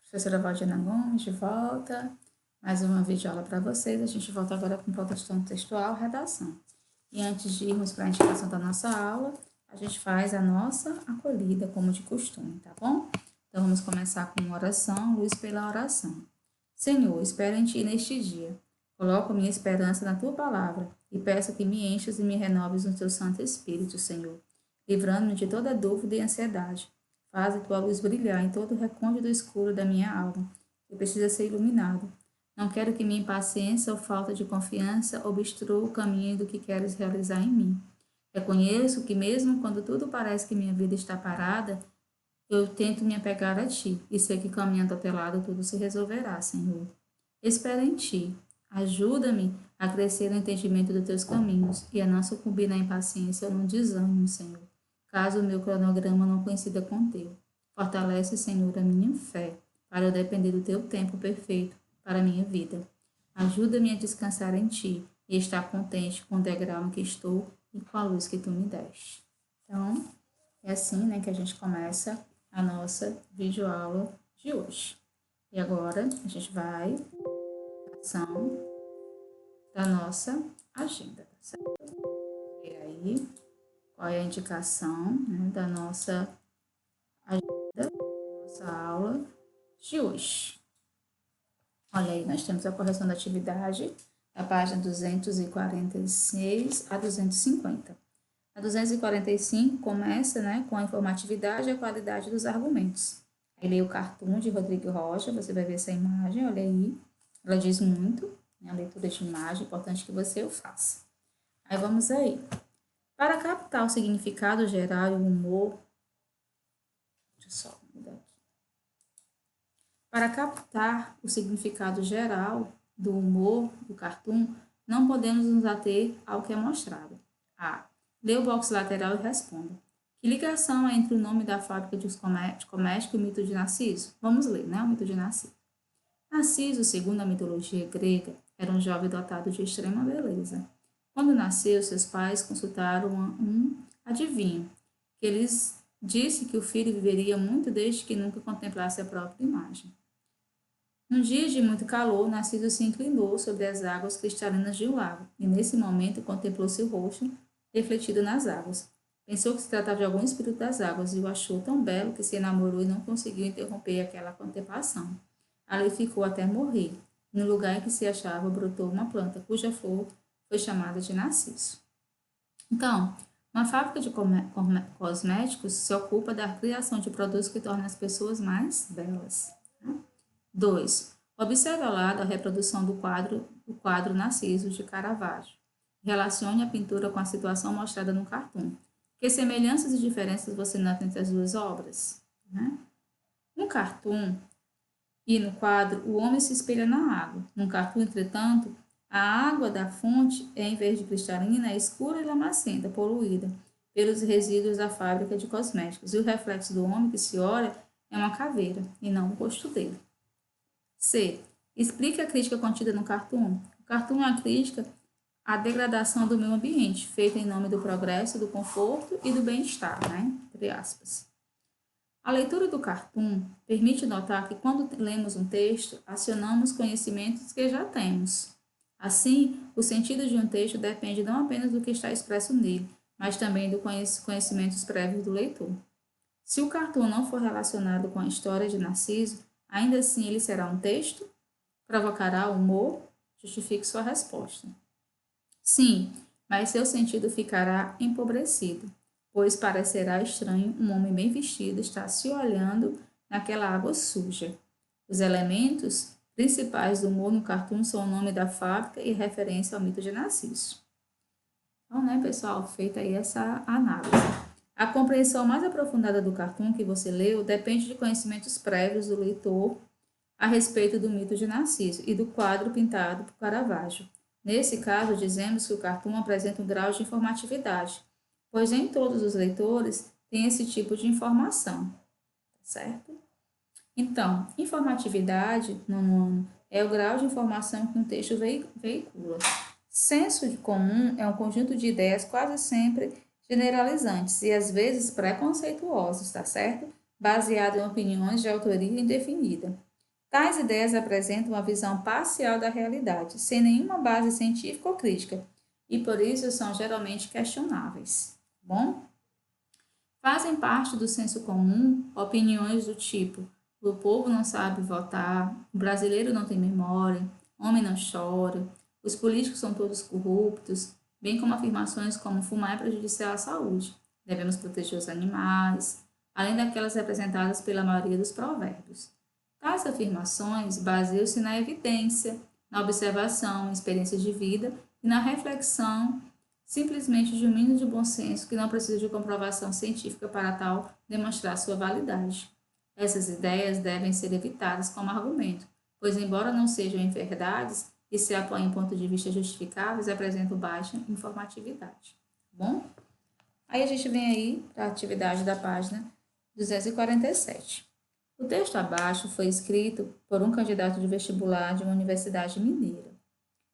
Professora Valdina Gomes, de volta. Mais uma videoaula para vocês. A gente volta agora com produção textual, redação. E antes de irmos para a indicação da nossa aula, a gente faz a nossa acolhida, como de costume, tá bom? Então, vamos começar com uma oração, luz pela oração. Senhor, espero em Ti neste dia. Coloco minha esperança na Tua palavra e peço que me enchas e me renoves no Teu Santo Espírito, Senhor, livrando-me de toda dúvida e ansiedade. Faz a tua luz brilhar em todo o recôndito escuro da minha alma, que precisa ser iluminado. Não quero que minha impaciência ou falta de confiança obstrua o caminho do que queres realizar em mim. Reconheço que mesmo quando tudo parece que minha vida está parada, eu tento me apegar a ti e sei que caminhando ao teu lado tudo se resolverá, Senhor. Espero em ti. Ajuda-me a crescer no entendimento dos teus caminhos e a não sucumbir na impaciência ou no desânimo, Senhor, caso o meu cronograma não coincida com o teu. Fortalece, Senhor, a minha fé, para eu depender do teu tempo perfeito para a minha vida. Ajuda-me a descansar em ti e estar contente com o degrau em que estou e com a luz que tu me deste. Então, é assim, né, que a gente começa a nossa videoaula de hoje. E agora a gente vai à ação da nossa agenda, tá certo? E aí, qual é a indicação, né, da nossa agenda, da nossa aula de hoje? Olha aí, nós temos a correção da atividade da página 246 a 250. A 245 começa, né, com a informatividade e a qualidade dos argumentos. Aí leio o cartoon de Rodrigo Rocha, você vai ver essa imagem, olha aí. Ela diz muito, né, a leitura de imagem, é importante que você o faça. Aí vamos aí. Para captar o significado geral e o humor... Deixa eu só mudar aqui. Para captar o significado geral do humor do cartoon, não podemos nos ater ao que é mostrado. A. Lê o box lateral e responda. Que ligação há entre o nome da fábrica de comércio e o mito de Narciso? Vamos ler, né? O mito de Narciso. Narciso, segundo a mitologia grega, era um jovem dotado de extrema beleza. Quando nasceu, seus pais consultaram um adivinho, que lhes disse que o filho viveria muito desde que nunca contemplasse a própria imagem. Num dia de muito calor, Narciso se inclinou sobre as águas cristalinas de um lago, e nesse momento contemplou seu rosto refletido nas águas. Pensou que se tratava de algum espírito das águas e o achou tão belo que se enamorou e não conseguiu interromper aquela contemplação. Ali ficou até morrer. No lugar em que se achava brotou uma planta cuja flor foi chamada de Narciso. Então, uma fábrica de cosméticos se ocupa da criação de produtos que tornam as pessoas mais belas. 2. Observe ao lado a reprodução do quadro Narciso de Caravaggio. Relacione a pintura com a situação mostrada no cartoon. Que semelhanças e diferenças você nota entre as duas obras? No cartoon e no quadro, o homem se espelha na água. No cartoon, entretanto, a água da fonte é, em vez de cristalina, é escura e lamacenta, poluída pelos resíduos da fábrica de cosméticos. E o reflexo do homem que se olha é uma caveira, e não o rosto dele. C. Explique a crítica contida no cartoon. O cartoon é uma crítica à degradação do meio ambiente, feita em nome do progresso, do conforto e do bem-estar, né? Entre aspas. A leitura do cartoon permite notar que quando lemos um texto, acionamos conhecimentos que já temos. Assim, o sentido de um texto depende não apenas do que está expresso nele, mas também dos conhecimentos prévios do leitor. Se o cartoon não for relacionado com a história de Narciso, ainda assim ele será um texto? Provocará humor? Justifique sua resposta. Sim, mas seu sentido ficará empobrecido, pois parecerá estranho um homem bem vestido estar se olhando naquela água suja. Os elementos principais do humor no cartoon são o nome da fábrica e referência ao mito de Narciso. Então, né, pessoal, feita aí essa análise. A compreensão mais aprofundada do cartoon que você leu depende de conhecimentos prévios do leitor a respeito do mito de Narciso e do quadro pintado por Caravaggio. Nesse caso, dizemos que o cartoon apresenta um grau de informatividade, pois nem todos os leitores têm esse tipo de informação, certo? Então, informatividade, nono ano, é o grau de informação que um texto veicula. Senso de comum é um conjunto de ideias quase sempre generalizantes e às vezes preconceituosos, tá certo? Baseado em opiniões de autoria indefinida. Tais ideias apresentam uma visão parcial da realidade, sem nenhuma base científica ou crítica, e por isso são geralmente questionáveis. Bom? Fazem parte do senso comum opiniões do tipo: o povo não sabe votar, o brasileiro não tem memória, homem não chora, os políticos são todos corruptos, bem como afirmações como fumar é prejudicial à saúde, devemos proteger os animais, além daquelas representadas pela maioria dos provérbios. Tais afirmações baseiam-se na evidência, na observação, experiências de vida e na reflexão simplesmente de um mínimo de bom senso que não precisa de comprovação científica para tal demonstrar sua validade. Essas ideias devem ser evitadas como argumento, pois, embora não sejam verdades e se apoiem em pontos de vista justificáveis, apresentam baixa informatividade. Bom? Aí a gente vem aí para a atividade da página 247. O texto abaixo foi escrito por um candidato de vestibular de uma universidade mineira.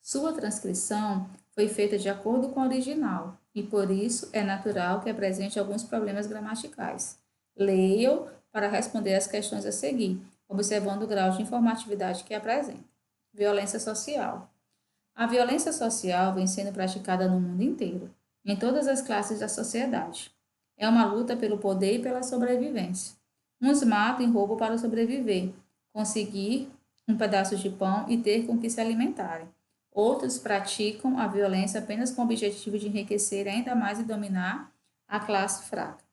Sua transcrição foi feita de acordo com o original e, por isso, é natural que apresente alguns problemas gramaticais. Leia-o para responder às questões a seguir, observando o grau de informatividade que apresenta. Violência social. A violência social vem sendo praticada no mundo inteiro, em todas as classes da sociedade. É uma luta pelo poder e pela sobrevivência. Uns matam e roubam para sobreviver, conseguir um pedaço de pão e ter com que se alimentarem. Outros praticam a violência apenas com o objetivo de enriquecer ainda mais e dominar a classe fraca.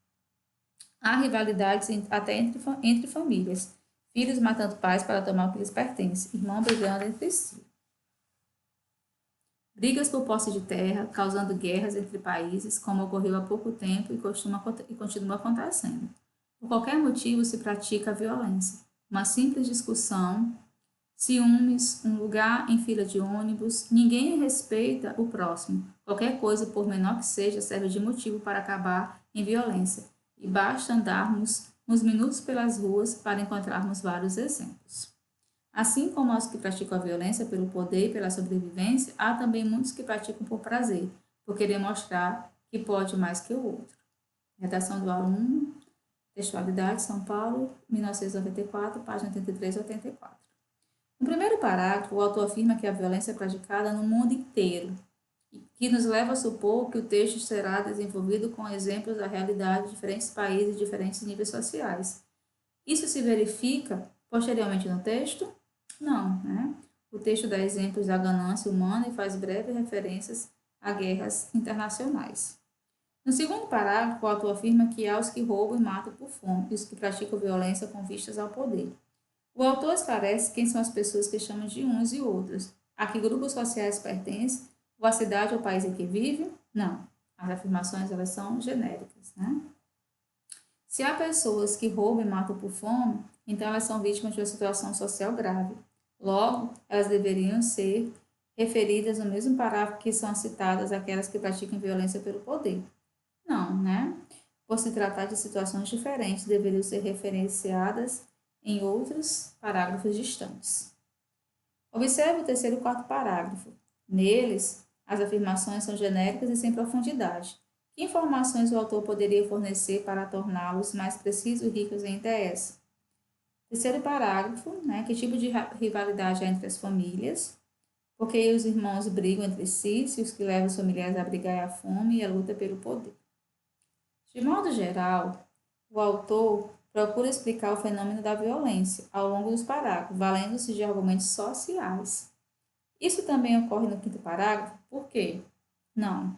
Há rivalidades até entre famílias, filhos matando pais para tomar o que lhes pertence, irmãos brigando entre si. Brigas por posse de terra, causando guerras entre países, como ocorreu há pouco tempo e continua acontecendo. Por qualquer motivo se pratica a violência. Uma simples discussão, ciúmes, um lugar em fila de ônibus, ninguém respeita o próximo. Qualquer coisa, por menor que seja, serve de motivo para acabar em violência. E basta andarmos uns minutos pelas ruas para encontrarmos vários exemplos. Assim como aos que praticam a violência pelo poder e pela sobrevivência, há também muitos que praticam por prazer, por querer mostrar que pode mais que o outro. Redação do aluno, Textualidade, São Paulo, 1994, página 83 a 84. No primeiro parágrafo, o autor afirma que a violência é praticada no mundo inteiro, que nos leva a supor que o texto será desenvolvido com exemplos da realidade de diferentes países e diferentes níveis sociais. Isso se verifica posteriormente no texto? Não, né? O texto dá exemplos da ganância humana e faz breves referências a guerras internacionais. No segundo parágrafo, o autor afirma que há os que roubam e matam por fome e os que praticam violência com vistas ao poder. O autor esclarece quem são as pessoas que chamam de uns e outros. A que grupos sociais pertencem? Ou a cidade ou o país em que vive? Não. As afirmações elas são genéricas, né? Se há pessoas que roubam e matam por fome, então elas são vítimas de uma situação social grave. Logo, elas deveriam ser referidas no mesmo parágrafo que são citadas aquelas que praticam violência pelo poder. Não, né? Por se tratar de situações diferentes, deveriam ser referenciadas em outros parágrafos distantes. Observe o terceiro e quarto parágrafo. Neles, as afirmações são genéricas e sem profundidade. Que informações o autor poderia fornecer para torná-los mais precisos e ricos em ideias? Terceiro parágrafo, né? Que tipo de rivalidade há entre as famílias? Porque os irmãos brigam entre si, se os que levam os familiares a brigar é a fome e a luta pelo poder. De modo geral, o autor procura explicar o fenômeno da violência ao longo dos parágrafos, valendo-se de argumentos sociais. Isso também ocorre no quinto parágrafo, por quê? Não.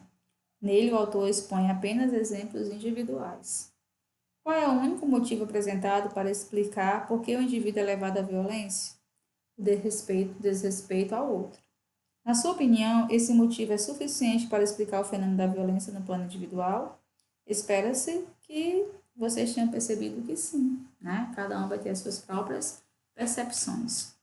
Nele, o autor expõe apenas exemplos individuais. Qual é o único motivo apresentado para explicar por que o indivíduo é levado à violência? O desrespeito ao outro. Na sua opinião, esse motivo é suficiente para explicar o fenômeno da violência no plano individual? Espera-se que vocês tenham percebido que sim, né? Cada um vai ter as suas próprias percepções.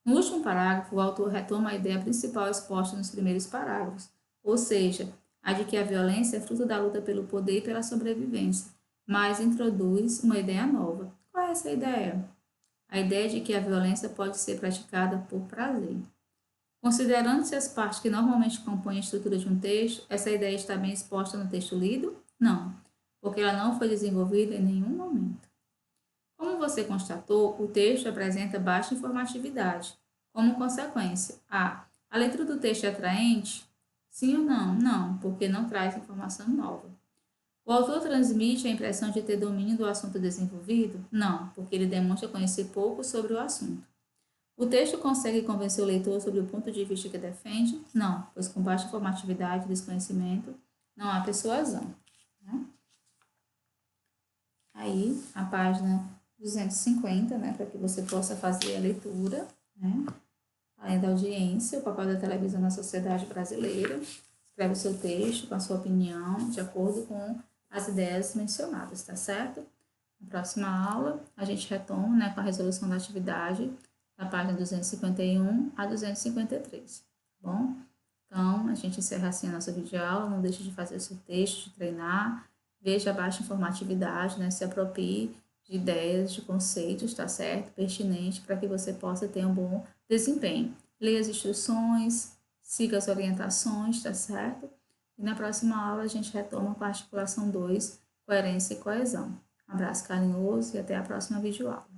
No último parágrafo, o autor retoma a ideia principal exposta nos primeiros parágrafos, ou seja, a de que a violência é fruto da luta pelo poder e pela sobrevivência, mas introduz uma ideia nova. Qual é essa ideia? A ideia de que a violência pode ser praticada por prazer. Considerando-se as partes que normalmente compõem a estrutura de um texto, essa ideia está bem exposta no texto lido? Não, porque ela não foi desenvolvida em nenhum momento. Como você constatou, o texto apresenta baixa informatividade. Como consequência, a leitura do texto é atraente? Sim ou não? Não, porque não traz informação nova. O autor transmite a impressão de ter domínio do assunto desenvolvido? Não, porque ele demonstra conhecer pouco sobre o assunto. O texto consegue convencer o leitor sobre o ponto de vista que defende? Não, pois com baixa informatividade e desconhecimento não há persuasão. Né? Aí, a página 250, né, para que você possa fazer a leitura, né? Além da audiência, o papel da televisão na sociedade brasileira. Escreve o seu texto com a sua opinião, de acordo com as ideias mencionadas, tá certo? Na próxima aula, a gente retoma, né, com a resolução da atividade, da página 251 a 253, tá bom? Então, a gente encerra assim a nossa videoaula, não deixe de fazer o seu texto, de treinar, veja a baixa informatividade, né, se aproprie de ideias, de conceitos, tá certo? Pertinente para que você possa ter um bom desempenho. Leia as instruções, siga as orientações, tá certo? E na próxima aula a gente retoma com a articulação 2, coerência e coesão. Um abraço carinhoso e até a próxima videoaula.